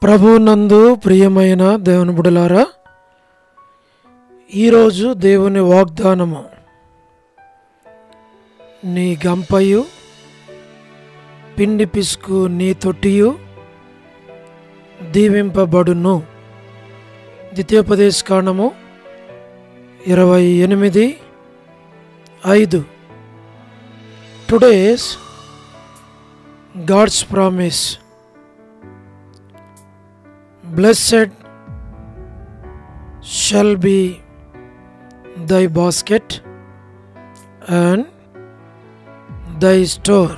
ప్రభువునందు ప్రియమైన దేవుని బిడ్డలారా, ఈరోజు దేవుని వాగ్దానము, నీ గంపయు పిండి పిసుకు నీ తొట్టియు దీవింపబడును. ద్వితీయోపదేశకాండము 28:5. Today's God's promise. Blessed shall be thy basket and thy store.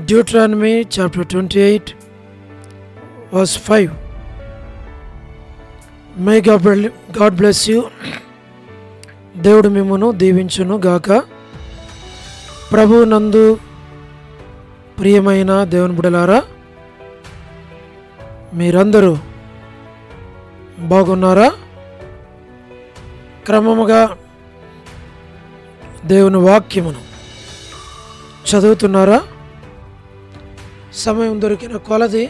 Deuteronomy chapter 28 verse 5. May God bless you. దేవుడు మిమ్మును దీవించును గాక. ప్రభువునందు ప్రియమైన దేవుని బిడ్డలారా, మీరందరూ బాగున్నారా? క్రమముగా దేవుని వాక్యమును చదువుతున్నారా? సమయం దొరికిన కొలది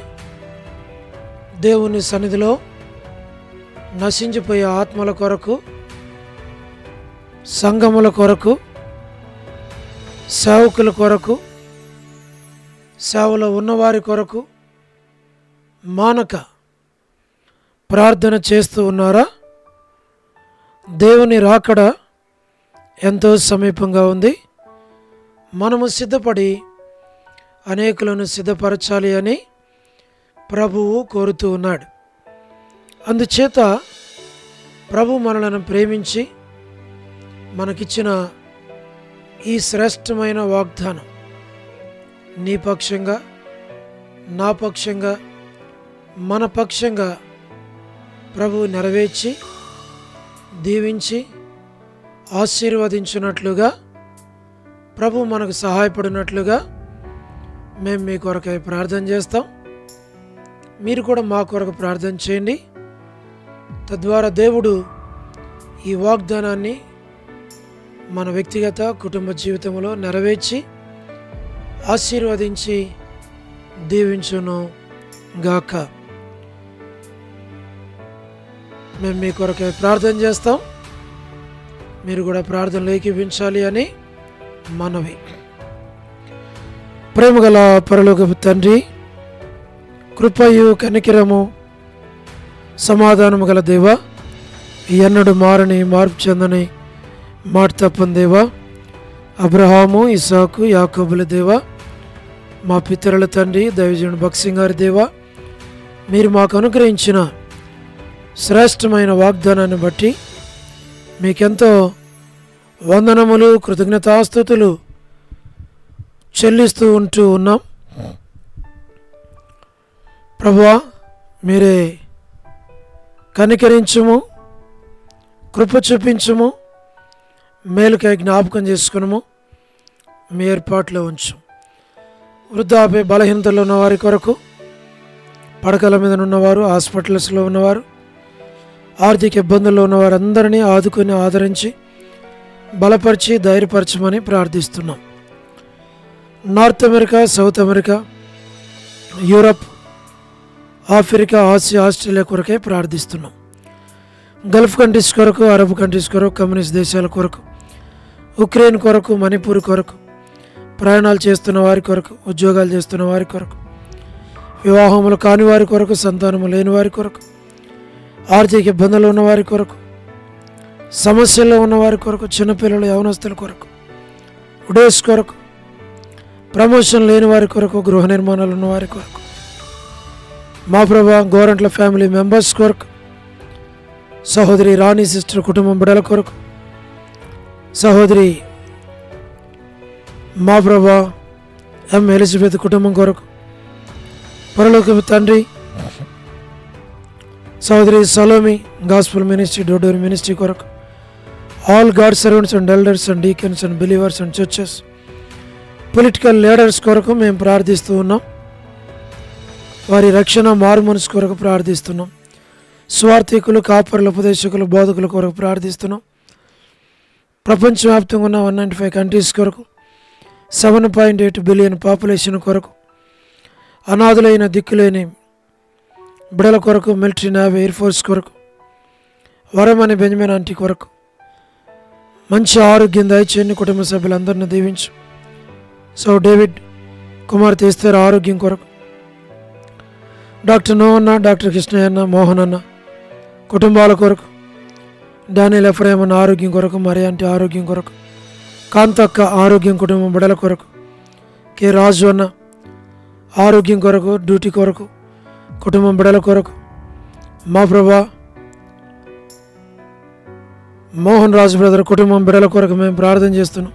దేవుని సన్నిధిలో నశించిపోయే ఆత్మల కొరకు, సంఘముల కొరకు, సేవకుల కొరకు, సేవలో ఉన్నవారి కొరకు మానక ప్రార్థన చేస్తూ ఉన్నారా? దేవుని రాకడ ఎంతో సమీపంగా ఉంది. మనము సిద్ధపడి అనేకులను సిద్ధపరచాలి అని ప్రభువు కోరుతూ ఉన్నాడు. అందుచేత ప్రభు మనలను ప్రేమించి మనకిచ్చిన ఈ శ్రేష్టమైన వాగ్దానం నీ పక్షంగా, నా పక్షంగా, మన పక్షంగా ప్రభువు నెరవేర్చి దీవించి ఆశీర్వదించినట్లుగా, ప్రభు మనకు సహాయపడినట్లుగా మేము మీ కొరకై ప్రార్థన చేస్తాం. మీరు కూడా మా కొరకు ప్రార్థన చేయండి. తద్వారా దేవుడు ఈ వాగ్దానాన్ని మన వ్యక్తిగత కుటుంబ జీవితంలో నెరవేర్చి ఆశీర్వదించి దీవించును గాక. మేము మీ కొరకై ప్రార్థన చేస్తాం. మీరు కూడా ప్రార్థనలు ఏకీపించాలి అని మనవి. ప్రేమగల పరలోకపు తండ్రి, కృపయు కనికిరము సమాధానము గల దేవా, ఎన్నడు మారని మార్పు చెందని మాట తప్పని దేవా, అబ్రహాము, ఇసాకు, యాకోబుల దేవా, మా పితరుల తండ్రి దైవజనుడు భక్సింగ్ గారి దేవా, మీరు మాకు అనుగ్రహించిన శ్రేష్టమైన వాగ్దానాన్ని బట్టి మీకెంతో వందనములు, కృతజ్ఞతాస్తుతులు చెల్లిస్తూ ఉన్నాం. ప్రభువా, మీరే కనికరించుము, కృప చూపించుము, మేలుకై జ్ఞాపకం చేసుకునము, మీ ఏర్పాట్లో ఉంచు. వృద్ధాప్య బలహీనతలో ఉన్నవారి కొరకు, పడకల మీద ఉన్నవారు, హాస్పిటల్స్లో ఉన్నవారు, ఆర్థిక ఇబ్బందుల్లో ఉన్నవారు అందరినీ ఆదుకొని ఆదరించి బలపరిచి ధైర్యపరచమని ప్రార్థిస్తున్నాం. North America, south America, Europe, Africa, Asia, Australia కొరకే ప్రార్థిస్తున్నాం. గల్ఫ్ కంట్రీస్ కొరకు, అరబ్ కంట్రీస్ కొరకు, కమ్యూనిస్ట్ దేశాల కొరకు, ఉక్రెయిన్ కొరకు, మణిపూర్ కొరకు, ప్రయాణాలు చేస్తున్న వారి కొరకు, ఉద్యోగాలు చేస్తున్న వారి కొరకు, వివాహములు కాని వారి కొరకు, సంతానము లేని వారి కొరకు, ఆర్థిక ఇబ్బందులు ఉన్నవారి కొరకు, సమస్యల్లో ఉన్నవారి కొరకు, చిన్నపిల్లలు, యవనస్తుల కొరకు, ఉడేస్ కొరకు, ప్రమోషన్ లేని వారి కొరకు, గృహ నిర్మాణాలు ఉన్నవారి కొరకు, మా ప్రభా గోరంట్ల ఫ్యామిలీ మెంబర్స్ కొరకు, సహోదరి రాణి సిస్టర్ కుటుంబం బిడ్డల కొరకు, సహోదరి మా ప్రభా ఎం ఎలిజబెత్ కుటుంబం కొరకు, పరలోకపు తండ్రి సహోదరి సలోమి గాస్పుల్ మినిస్ట్రీ, డోడోరి మినిస్ట్రీ కొరకు, all God servants and elders and deacons and believers and churches, political leaders కొరకు మేము ప్రార్థిస్తూ ఉన్నాం. వారి రక్షణ, మారు మనసు కొరకు ప్రార్థిస్తున్నాం. స్వార్థికులు, కాపరులు, ఉపదేశకులు, బోధకుల కొరకు ప్రార్థిస్తున్నాం. ప్రపంచవ్యాప్తంగా ఉన్న 195 కంట్రీస్ కొరకు, 7.8 బిలియన్ పాపులేషన్ కొరకు, అనాథులైన దిక్కులేని బిడల కొరకు, మిలిటరీ, నేవీ, ఎయిర్ ఫోర్స్ కొరకు, వరమని బెంజమిన్ ఆంటీ కొరకు మంచి ఆరోగ్యం దయచేయండి. కుటుంబ సభ్యులందరినీ దీవించు. సో డేవిడ్ కుమార్తె ఇస్తారు ఆరోగ్యం కొరకు, డాక్టర్ నోవన్న, డాక్టర్ కృష్ణయ్య అన్న, మోహన్ అన్న కుటుంబాల కొరకు, డానియల్ ఎఫ్రాయిం అన్న ఆరోగ్యం కొరకు, మరి ఆంటీ ఆరోగ్యం కొరకు, కాంతక్క ఆరోగ్యం కుటుంబం బిడల కొరకు, కె రాజు అన్న ఆరోగ్యం కొరకు, డ్యూటీ కొరకు, కుటుంబం బిడల కొరకు, మా ప్రభా మోహన్ రాజు బ్రదర్ కుటుంబం బిడల కొరకు మేము ప్రార్థన చేస్తున్నాం.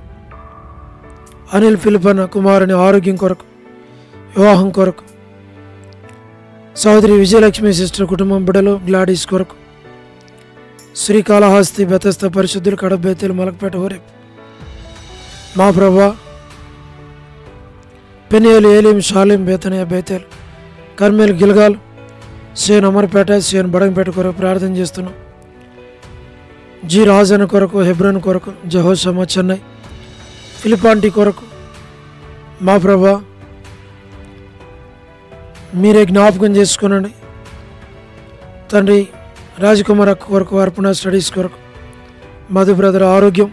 అనిల్ ఫిలిప్ అన్న కుమారుని ఆరోగ్యం కొరకు, వివాహం కొరకు, సోదరి విజయలక్ష్మి సిస్టర్ కుటుంబం బిడలు, గ్లాడీస్ కొరకు, శ్రీకాళహస్తి, బెతస్త పరిశుద్ధులు, కడప, బేతేలు, మలకపేట, హోరేపు మా ప్రభా పెనియేలు, ఏలీం, షాలిం, బేతనియా, బేతేలు, కర్మేల్, గిల్గాల్, సేన్ అమర్పేట, సేన్ బడంపేట కొరకు ప్రార్థన చేస్తున్నాం. జి రాజన్ కొరకు, హెబ్రోన్ కొరకు, జహోషమ, చెన్నై, ఫిలిపాంటి కొరకు మా ప్రభా మీరే జ్ఞాపకం చేసుకునండి తండ్రి. రాజకుమార్ అక్క కొరకు, అర్పణ స్టడీస్ కొరకు, మధు బ్రదర్ ఆరోగ్యం,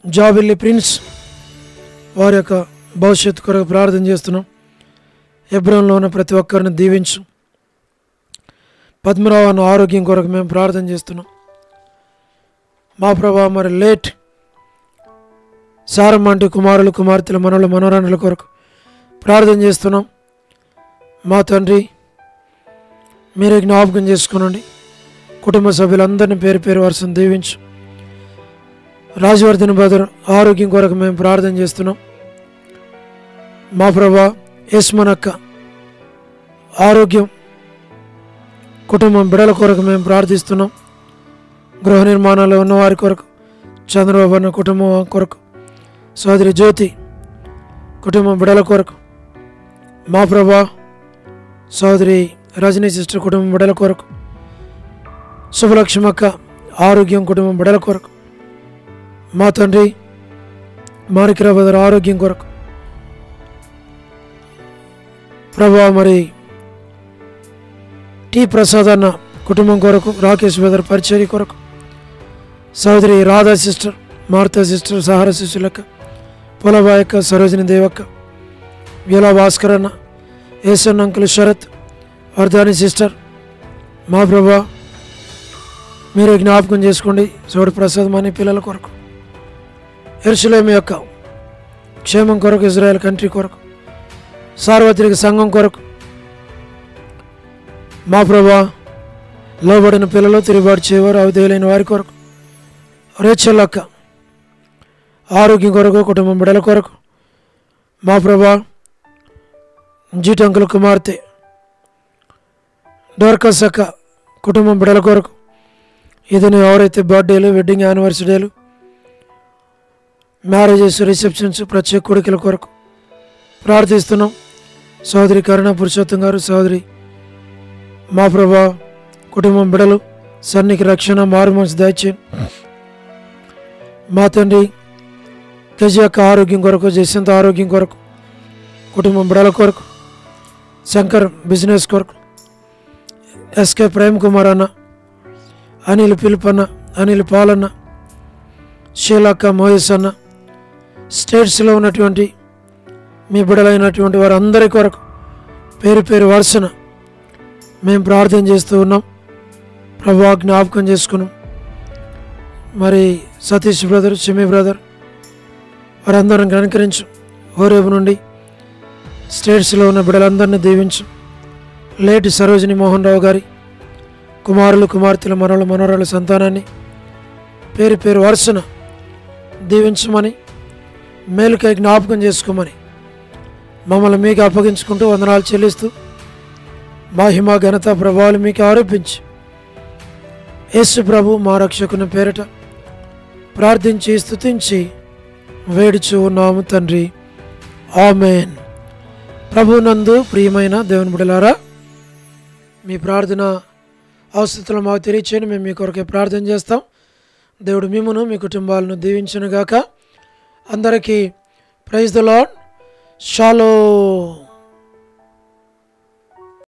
జాబిల్లి ప్రిన్స్ వారి యొక్క భవిష్యత్తు కొరకు ప్రార్థన చేస్తున్నాం. హెబ్రోన్లో ఉన్న ప్రతి ఒక్కరిని దీవించు. పద్మరావు అన్న ఆరోగ్యం కొరకు మేము ప్రార్థన చేస్తున్నాం. మా ప్రభా మరి లేట్ సారమ్మంటి కుమారులు, కుమార్తెలు, మనవలు, మనోరాణుల కొరకు ప్రార్థన చేస్తున్నాం. మా తండ్రి మీరే జ్ఞాపకం చేసుకునండి. కుటుంబ సభ్యులందరినీ పేరు పేరు వరుసను దీవించు. రాజవర్ధన్ బ్రదర్ ఆరోగ్యం కొరకు మేము ప్రార్థన చేస్తున్నాం. మా ప్రభా యస్మనక్క ఆరోగ్యం, కుటుంబం బిడల కొరకు మేము ప్రార్థిస్తున్నాం. గృహ నిర్మాణాలు ఉన్నవారి కొరకు, చంద్రబాబు అన్న కుటుంబం కొరకు, సోదరి జ్యోతి కుటుంబం బిడల కొరకు, మా ప్రభా సోదరి రజనీ సిస్టర్ కుటుంబం బిడల కొరకు, శుభలక్ష్మక్క ఆరోగ్యం కుటుంబం బిడల కొరకు, మా తండ్రి మాణిక్యరావు బ్రదర్ ఆరోగ్యం కొరకు ప్రభా మరి టి ప్రసాద్ అన్న కుటుంబం కొరకు, రాకేష్ బ్రదర్ పరిచర్య కొరకు, సోదరి రాధా సిస్టర్, మార్తా సిస్టర్, సహార శిష్యులక్క, పొలబాయక్క, సరోజిని దేవక్క, వీలా భాస్కర్ అన్న, ఏసన్ అంకుల్ శరత్, వర్ధాని సిస్టర్ మా ప్రభా మీరే జ్ఞాపకం చేసుకోండి. సోడి ప్రసాద్ మనీ పిల్లల కొరకు, యెరూషలేము యొక్క క్షేమం కొరకు, ఇజ్రాయెల్ కంట్రీ కొరకు, సార్వత్రిక సంఘం కొరకు మా ప్రభా లోబడిన పిల్లలు, తిరుగుబాటు చేయవారు, అవిధేయులైన వారి కొరకు, రేచల్ అక్క ఆరోగ్యం కొరకు, కుటుంబం బిడల కొరకు మా ప్రభా జీటంకుల కుమార్తె డోర్కస్ అక్క కుటుంబం బిడల కొరకు, ఇదని ఎవరైతే బర్త్డేలు, వెడ్డింగ్ యానివర్సరీలు, మ్యారేజెస్, రిసెప్షన్స్, ప్రత్యేక కొడుకుల కొరకు ప్రార్థిస్తున్నాం. సోదరి కరుణ పురుషోత్తం గారు, సోదరి మా ప్రభా కుటుంబం బిడలు, సన్నికి రక్షణ, మారు మనసు దయచేయండి. మా తండ్రి గజ యొక్క ఆరోగ్యం కొరకు, జయశంత ఆరోగ్యం కొరకు, కుటుంబం బిడల కొరకు, శంకర్ బిజినెస్ కొరకు, ఎస్కే ప్రేమ్ కుమార్ అన్న, అనిల్ పిలుపు అన్న, అనిల్ పాలన్న, షీలక్క, మోయస్ అన్న, స్టేట్స్లో ఉన్నటువంటి మీ బిడలైనటువంటి వారందరి కొరకు పేరు పేరు వరుసన మేము ప్రార్థన చేస్తూ ఉన్నాం. ప్రభా జ్ఞాపకం చేసుకున్నాం. మరి సతీష్ బ్రదర్, షమీ బ్రదర్ వారందరిని కనుకరించు. హోరేబు నుండి స్టేట్స్లో ఉన్న బిడలందరినీ దీవించు. లేటి సరోజిని మోహన్ రావు గారి కుమారులు, కుమార్తెలు, మనవలు, మనవరాళ్ళ సంతానాన్ని పేరు పేరు వరుసన దీవించమని, మేలుకై జ్ఞాపకం చేసుకోమని మమ్మల్ని మీకు అప్పగించుకుంటూ వందనాలు చెల్లిస్తూ మహిమ, ఘనత, ప్రభావాలు మీకు ఆరోపించి యేసు ప్రభు మా రక్షకుని పేరిట ప్రార్థించి స్తుతించి వేడుచు ఉన్నాము తండ్రి. ఆమేన్. ప్రభునందు ప్రియమైన దేవుని బిడ్డలారా, మీ ప్రార్థన అవసరతలు మాకు తెలియచేయండి. మేము మీ కొరకే ప్రార్థన చేస్తాం. దేవుడు మిమ్మును, మీ కుటుంబాలను దీవించును గాక. అందరికీ ప్రైజ్ ద లార్డ్. షాలోమ్.